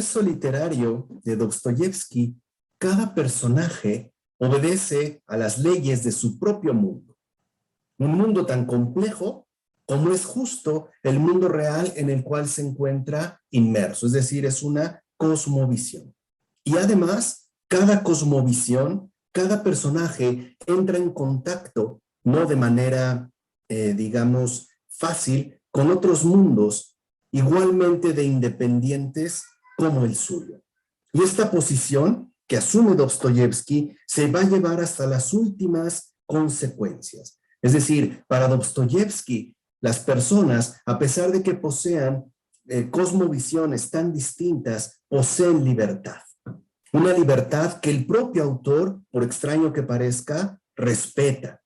universo literario de Dostoyevsky, cada personaje obedece a las leyes de su propio mundo. Un mundo tan complejo como es justo el mundo real en el cual se encuentra inmerso, es decir, es una cosmovisión. Y además, cada cosmovisión, cada personaje entra en contacto, no de manera, digamos, fácil, con otros mundos igualmente de independientes como el suyo. Y esta posición que asume Dostoyevsky se va a llevar hasta las últimas consecuencias. Es decir, para Dostoyevsky, las personas, a pesar de que posean cosmovisiones tan distintas, poseen libertad. Una libertad que el propio autor, por extraño que parezca, respeta.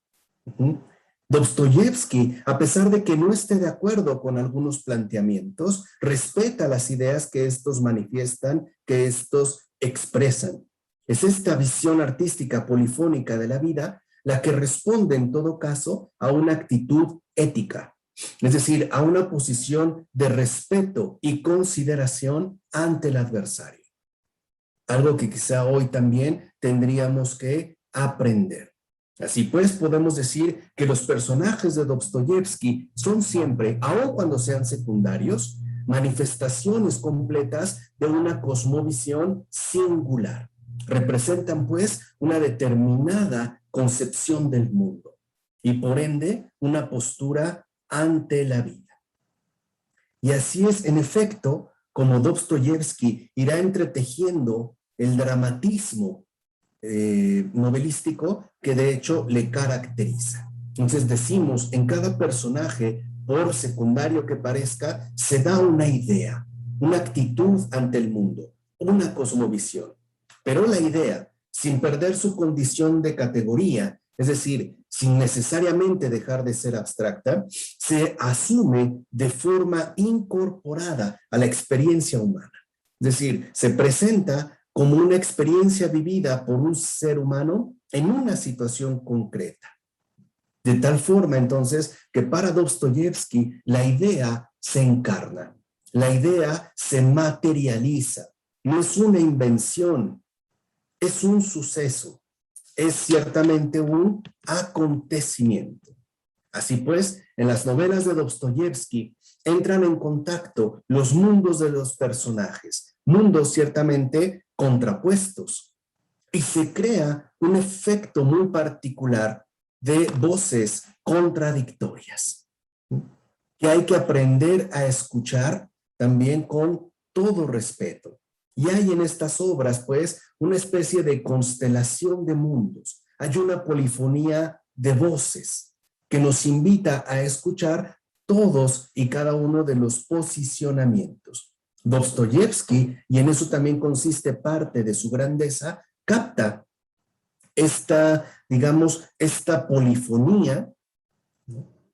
Dostoyevsky, a pesar de que no esté de acuerdo con algunos planteamientos, respeta las ideas que estos manifiestan, que estos expresan. Es esta visión artística polifónica de la vida la que responde en todo caso a una actitud ética, es decir, a una posición de respeto y consideración ante el adversario. Algo que quizá hoy también tendríamos que aprender. Así pues, podemos decir que los personajes de Dostoyevsky son siempre, aun cuando sean secundarios, manifestaciones completas de una cosmovisión singular. Representan, pues, una determinada concepción del mundo y, por ende, una postura ante la vida. Y así es, en efecto, como Dostoyevsky irá entretejiendo el dramatismo novelístico que de hecho le caracteriza. Entonces decimos, en cada personaje, por secundario que parezca, se da una idea, una actitud ante el mundo, una cosmovisión. Pero la idea, sin perder su condición de categoría, es decir, sin necesariamente dejar de ser abstracta, se asume de forma incorporada a la experiencia humana. Es decir, se presenta como una experiencia vivida por un ser humano en una situación concreta. De tal forma, entonces, que para Dostoyevsky la idea se encarna, la idea se materializa, no es una invención, es un suceso, es ciertamente un acontecimiento. Así pues, en las novelas de Dostoyevsky entran en contacto los mundos de los personajes, mundos ciertamente contrapuestos, y se crea un efecto muy particular de voces contradictorias, que hay que aprender a escuchar también con todo respeto. Y hay en estas obras, pues, una especie de constelación de mundos. Hay una polifonía de voces que nos invita a escuchar todos y cada uno de los posicionamientos. Dostoyevsky, y en eso también consiste parte de su grandeza, capta esta, digamos, esta polifonía,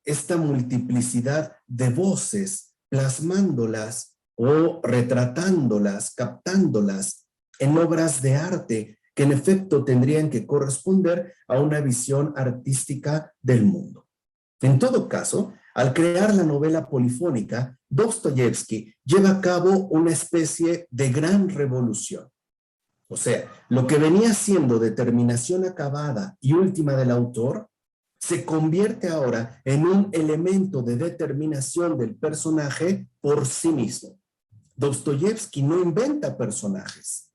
esta multiplicidad de voces, plasmándolas o retratándolas, captándolas en obras de arte que en efecto tendrían que corresponder a una visión artística del mundo. En todo caso, al crear la novela polifónica, Dostoyevsky lleva a cabo una especie de gran revolución. O sea, lo que venía siendo determinación acabada y última del autor, se convierte ahora en un elemento de determinación del personaje por sí mismo. Dostoyevsky no inventa personajes.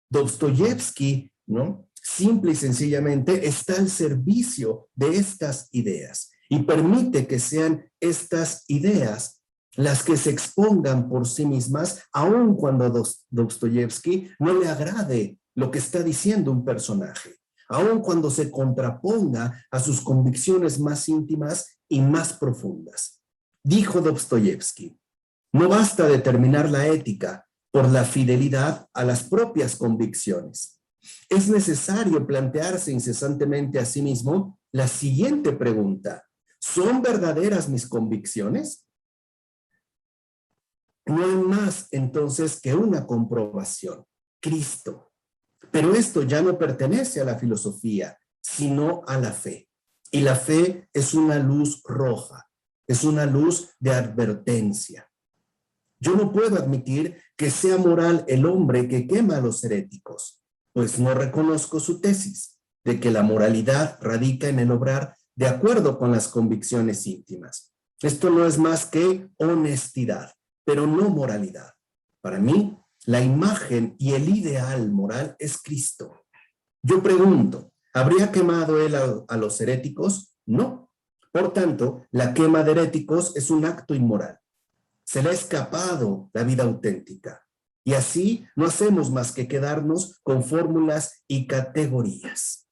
Dostoyevsky, ¿no?, simple y sencillamente está al servicio de estas ideas y permite que sean estas ideas las que se expongan por sí mismas, aun cuando a Dostoyevsky no le agrade lo que está diciendo un personaje, aun cuando se contraponga a sus convicciones más íntimas y más profundas. Dijo Dostoyevsky, no basta determinar la ética por la fidelidad a las propias convicciones. Es necesario plantearse incesantemente a sí mismo la siguiente pregunta: ¿son verdaderas mis convicciones? No hay más entonces que una comprobación: Cristo. Pero esto ya no pertenece a la filosofía, sino a la fe. Y la fe es una luz roja, es una luz de advertencia. Yo no puedo admitir que sea moral el hombre que quema a los heréticos, pues no reconozco su tesis de que la moralidad radica en el obrar de acuerdo con las convicciones íntimas. Esto no es más que honestidad, pero no moralidad. Para mí, la imagen y el ideal moral es Cristo. Yo pregunto, ¿habría quemado él a los heréticos? No. Por tanto, la quema de heréticos es un acto inmoral. Se le ha escapado la vida auténtica. Y así no hacemos más que quedarnos con fórmulas y categorías.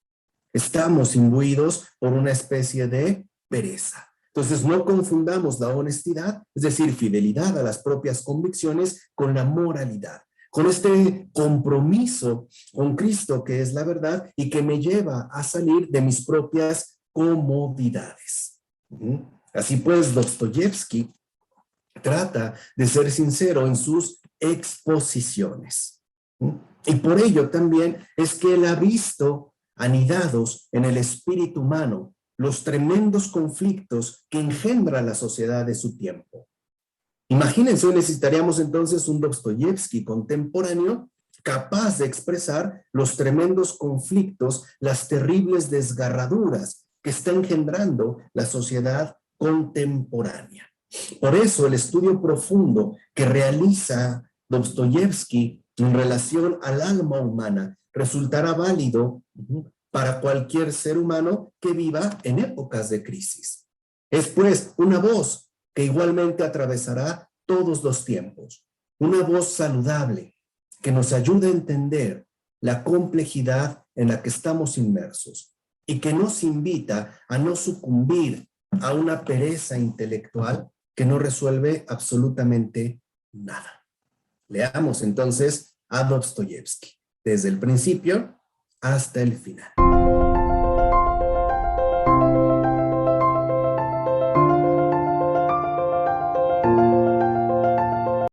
Estamos imbuidos por una especie de pereza. Entonces no confundamos la honestidad, es decir, fidelidad a las propias convicciones, con la moralidad, con este compromiso con Cristo, que es la verdad y que me lleva a salir de mis propias comodidades. Así pues, Dostoyevsky trata de ser sincero en sus exposiciones. Y por ello también es que él ha visto anidados en el espíritu humano los tremendos conflictos que engendra la sociedad de su tiempo. Imagínense, hoy necesitaríamos entonces un Dostoyevsky contemporáneo capaz de expresar los tremendos conflictos, las terribles desgarraduras que está engendrando la sociedad contemporánea. Por eso el estudio profundo que realiza Dostoyevsky en relación al alma humana resultará válido para cualquier ser humano que viva en épocas de crisis. Es pues una voz que igualmente atravesará todos los tiempos, una voz saludable que nos ayude a entender la complejidad en la que estamos inmersos y que nos invita a no sucumbir a una pereza intelectual que no resuelve absolutamente nada. Leamos entonces a Dostoyevsky, desde el principio hasta el final.